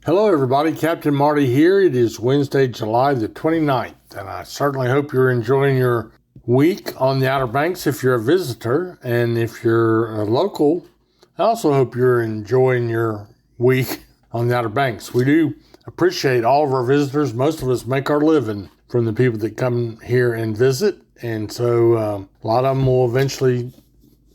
Hello, everybody. Captain Marty here. It is Wednesday, July the 29th, and I certainly hope you're enjoying your week on the Outer Banks if you're a visitor. And if you're a local, I also hope you're enjoying your week on the Outer Banks. We do appreciate all of our visitors. Most of us make our living from the people that come here and visit. And so a lot of them will eventually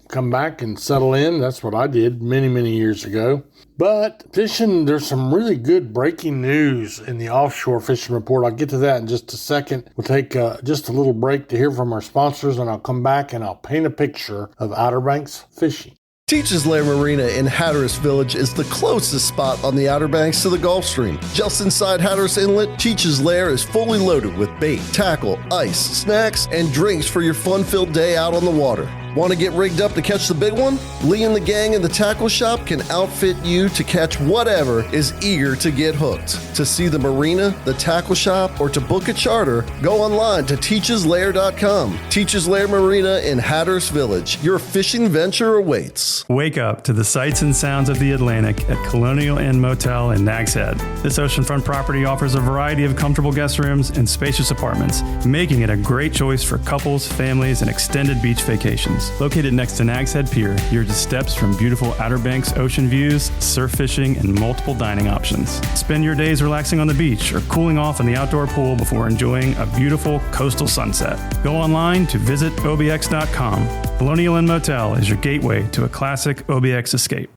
come back and settle in. That's what I did many, many years ago. But fishing, there's some really good breaking news in the offshore fishing report. I'll get to that in just a second. We'll take just a little break to hear from our sponsors, and I'll come back and I'll paint a picture of Outer Banks fishing. Teachers Lair Marina in Hatteras Village is the closest spot on the Outer Banks to the Gulf Stream. Just inside Hatteras Inlet, Teachers Lair is fully loaded with bait, tackle, ice, snacks, and drinks for your fun-filled day out on the water. Want to get rigged up to catch the big one? Lee and the gang in the tackle shop can outfit you to catch whatever is eager to get hooked. To see the marina, the tackle shop, or to book a charter, go online to teacheslair.com. Teachers Lair Marina in Hatteras Village. Your fishing venture awaits. Wake up to the sights and sounds of the Atlantic at Colonial Inn Motel in Nags Head. This oceanfront property offers a variety of comfortable guest rooms and spacious apartments, making it a great choice for couples, families, and extended beach vacations. Located next to Nags Head Pier, you're just steps from beautiful Outer Banks ocean views, surf fishing, and multiple dining options. Spend your days relaxing on the beach or cooling off in the outdoor pool before enjoying a beautiful coastal sunset. Go online to visit obx.com. Colonial Inn Motel is your gateway to a classic OBX escape.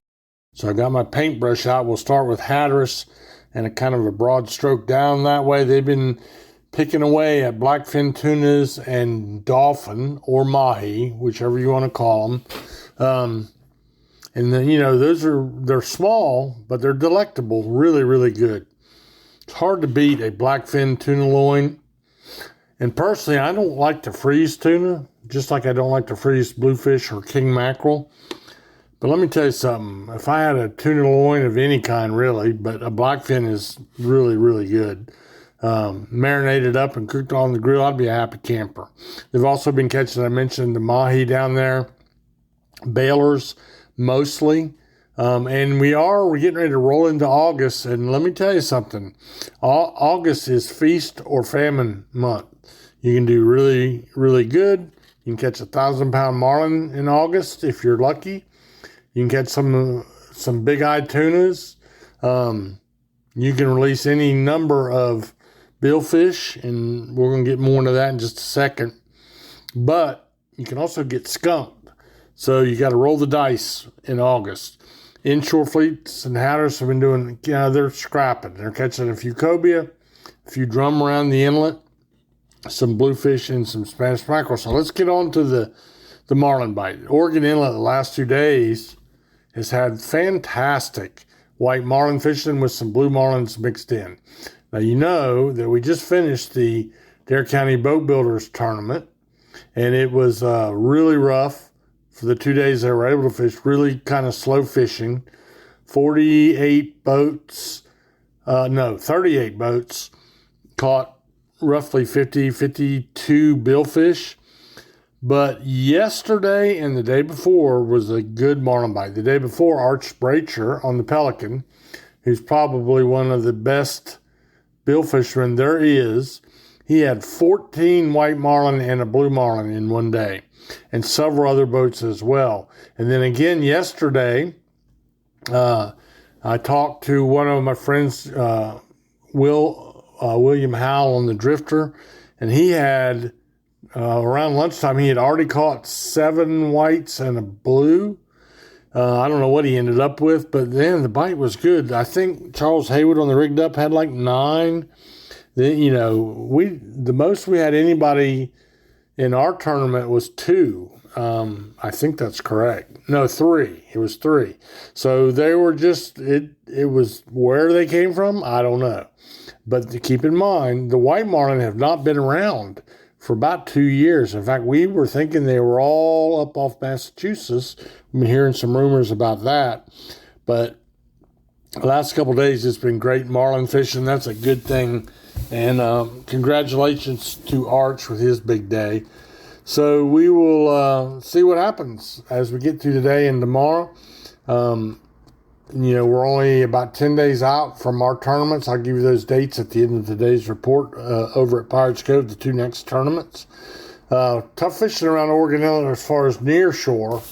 So I got my paintbrush out. We'll start with Hatteras and a kind of a broad stroke down that way. They've been picking away at blackfin tunas and dolphin or mahi, whichever you want to call them. And then, they're small, but they're delectable, really, really good. It's hard to beat a blackfin tuna loin. And personally, I don't like to freeze tuna, just like I don't like to freeze bluefish or king mackerel. But let me tell you something. If I had a tuna loin of any kind, really, but a blackfin is really, really good. Marinated up and cooked on the grill, I'd be a happy camper. They've also been catching, I mentioned, the mahi down there, bailers mostly. And we're getting ready to roll into August. And let me tell you something. August is feast or famine month. You can do really, really good. You can catch 1,000-pound marlin in August if you're lucky. You can catch some big-eyed tunas. You can release any number of billfish, and we're going to get more into that in just a second. But you can also get skunked. So you got to roll the dice in August. Inshore fleets and Hatteras have been doing, they're scrapping. They're catching a few cobia, a few drum around the inlet, some bluefish, and some Spanish mackerel. So let's get on to the marlin bite. Oregon Inlet the last 2 days has had fantastic white marlin fishing with some blue marlins mixed in. Now, you know that we just finished the Dare County Boat Builders Tournament, and it was really rough for the 2 days they were able to fish, really kind of slow fishing. 38 boats, 38 boats caught roughly 52 billfish. But yesterday and the day before was a good marlin bite. The day before, Arch Bracher on the Pelican, who's probably one of the best bill fishermen there is, he had 14 white marlin and a blue marlin in one day, and several other boats as well. And then again yesterday, I talked to one of my friends, William Howell on the Drifter, and he had around lunchtime, he had already caught 7 whites and a blue. I don't know what he ended up with, but then the bite was good. I think Charles Haywood on the Rigged Up had like 9. Then, the most we had anybody in our tournament was 2. I think that's correct. No, 3. It was 3. So they were just, it was where they came from, I don't know. But to keep in mind, the white marlin have not been around for about 2 years. In fact, we were thinking they were all up off Massachusetts. We've been hearing some rumors about that. But the last couple of days, it's been great marlin fishing. That's a good thing. And congratulations to Arch with his big day. So we will see what happens as we get through today and tomorrow. we're only about 10 days out from our tournaments. I'll give you those dates at the end of today's report over at Pirates Cove, the 2 next tournaments. Tough fishing around Oregon Inlet as far as near shore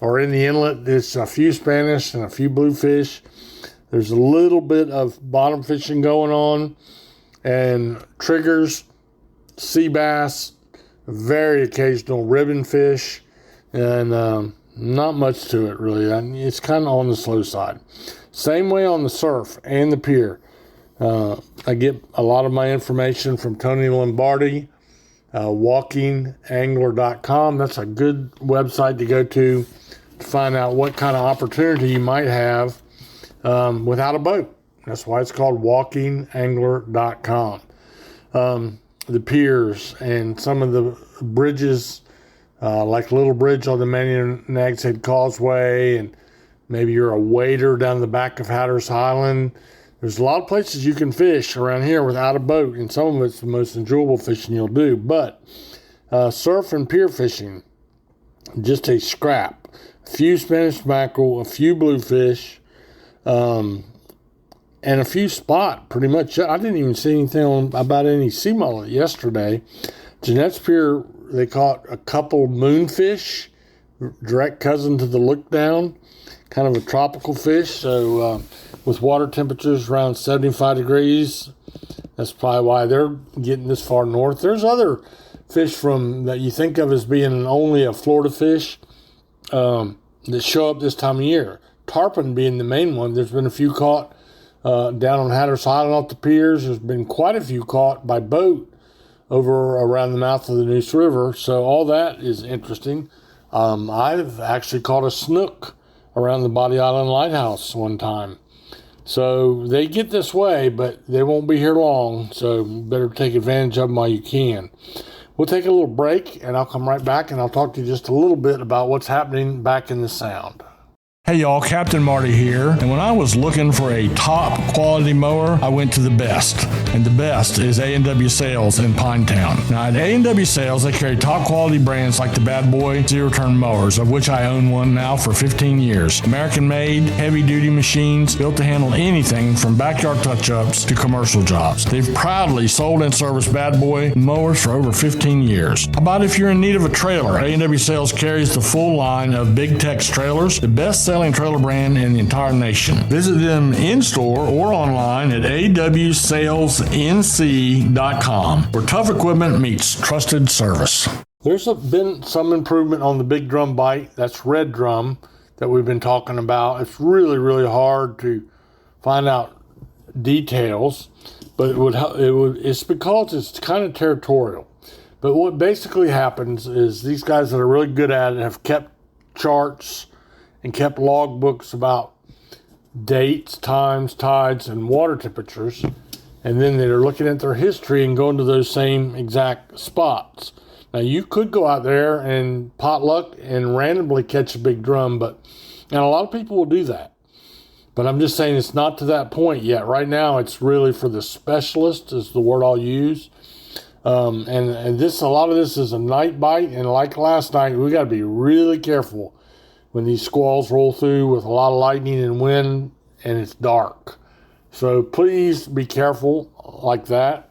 or in the inlet. There's a few Spanish and a few bluefish. There's a little bit of bottom fishing going on and triggers, sea bass, very occasional ribbon fish, and not much to it really. It's kind of on the slow side. Same way on the surf and the pier. I get a lot of my information from Tony Lombardi, walkingangler.com. That's a good website to go to find out what kind of opportunity you might have without a boat. That's why it's called walkingangler.com. The piers and some of the bridges, like Little Bridge on the Manion Nags Head Causeway, and maybe you're a wader down the back of Hatteras Island. There's a lot of places you can fish around here without a boat, and some of it's the most enjoyable fishing you'll do. But surf and pier fishing, just a scrap. A few Spanish mackerel, a few bluefish, and a few spot, pretty much. I didn't even see anything about any sea mullet yesterday. Jeanette's Pier, they caught a couple moonfish, direct cousin to the look down, kind of a tropical fish. So with water temperatures around 75 degrees, that's probably why they're getting this far north. There's other fish that you think of as being only a Florida fish that show up this time of year. Tarpon being the main one. There's been a few caught down on Hatteras Island off the piers. There's been quite a few caught by boat over around the mouth of the Neuse River. So all that is interesting. I've actually caught a snook around the Body Island Lighthouse one time. So they get this way, but they won't be here long. So better take advantage of them while you can. We'll take a little break, and I'll come right back, and I'll talk to you just a little bit about what's happening back in the Sound. Hey y'all, Captain Marty here, and when I was looking for a top quality mower, I went to the best, and the best is A&W Sales in Pinetown. Now at A&W Sales, they carry top quality brands like the Bad Boy zero-turn mowers, of which I own one now for 15 years. American-made, heavy-duty machines built to handle anything from backyard touch-ups to commercial jobs. They've proudly sold and serviced Bad Boy mowers for over 15 years. How about if you're in need of a trailer? A&W Sales carries the full line of Big Tex trailers, the best-selling trailer brand in the entire nation. Visit them in-store or online at awsalesnc.com, where tough equipment meets trusted service. There's been some improvement on the big drum bite. That's red drum that we've been talking about. It's really, really hard to find out details, but it's because it's kind of territorial. But what basically happens is these guys that are really good at it have kept charts and kept log books about dates, times, tides, and water temperatures. And then they're looking at their history and going to those same exact spots. Now, you could go out there and potluck and randomly catch a big drum, and a lot of people will do that. But I'm just saying it's not to that point yet. Right now, it's really for the specialist is the word I'll use. And a lot of this is a night bite. And like last night, we got to be really careful when these squalls roll through with a lot of lightning and wind and it's dark. So please be careful like that.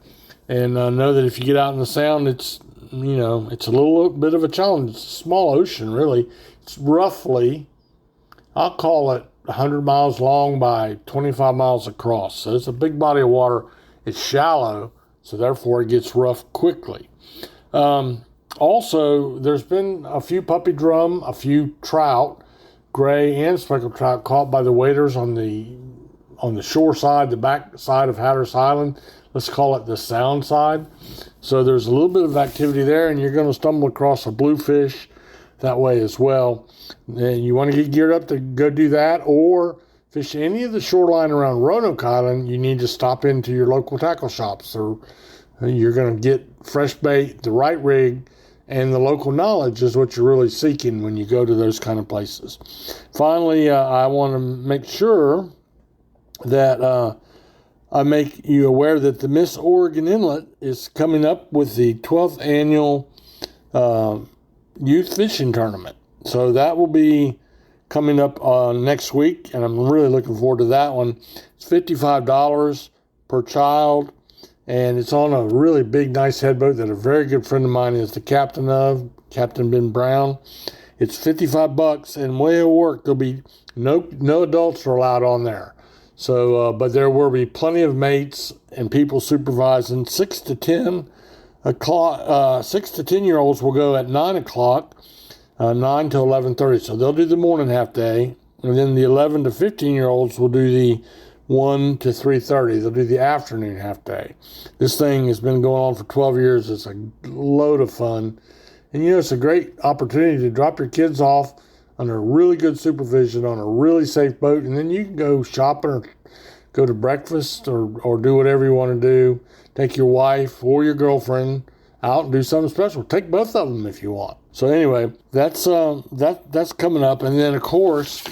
And know that if you get out in the Sound, it's a little bit of a challenge. It's a small ocean, really. It's roughly, I'll call it 100 miles long by 25 miles across. So it's a big body of water. It's shallow, so therefore it gets rough quickly. Also, there's been a few puppy drum, a few trout, gray and speckled trout caught by the waders on the shore side, the back side of Hatteras Island. Let's call it the Sound side. So there's a little bit of activity there, and you're going to stumble across a bluefish that way as well. And you want to get geared up to go do that, or fish any of the shoreline around Roanoke Island. You need to stop into your local tackle shops. So you're going to get fresh bait, the right rig, and the local knowledge is what you're really seeking when you go to those kind of places. Finally, I want to make sure that I make you aware that the Miss Oregon Inlet is coming up with the 12th annual youth fishing tournament. So that will be coming up next week, and I'm really looking forward to that one. It's $55 per child, and it's on a really big, nice headboat that a very good friend of mine is the captain of, Captain Ben Brown. It's $55, and way it'll work. There'll be no adults are allowed on there. So, but there will be plenty of mates and people supervising. 6 to 10 year olds will go at 9 o'clock, 9 to 11:30. So they'll do the morning half day, and then the 11 to 15 year olds will do the 1 to 3:30. They'll do the afternoon half day. This thing has been going on for 12 years. It's a load of fun. And, it's a great opportunity to drop your kids off under really good supervision on a really safe boat. And then you can go shopping or go to breakfast or do whatever you want to do. Take your wife or your girlfriend out and do something special. Take both of them if you want. So anyway, that's coming up. And then, of course,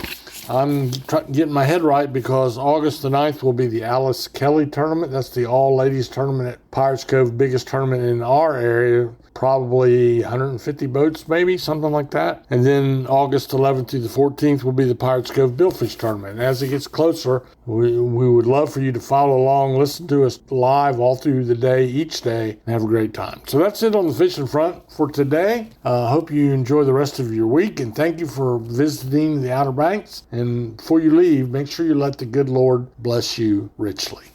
I'm getting my head right because August the 9th will be the Alice Kelly tournament. That's the all-ladies tournament at Pirates Cove, biggest tournament in our area, probably 150 boats maybe, something like that. And then August 11th through the 14th will be the Pirates Cove Billfish tournament. And as it gets closer, we would love for you to follow along, listen to us live all through the day, each day, and have a great time. So that's it on the fishing front for today. Hope you enjoy the rest of your week, and thank you for visiting the Outer Banks. And before you leave, make sure you let the good Lord bless you richly.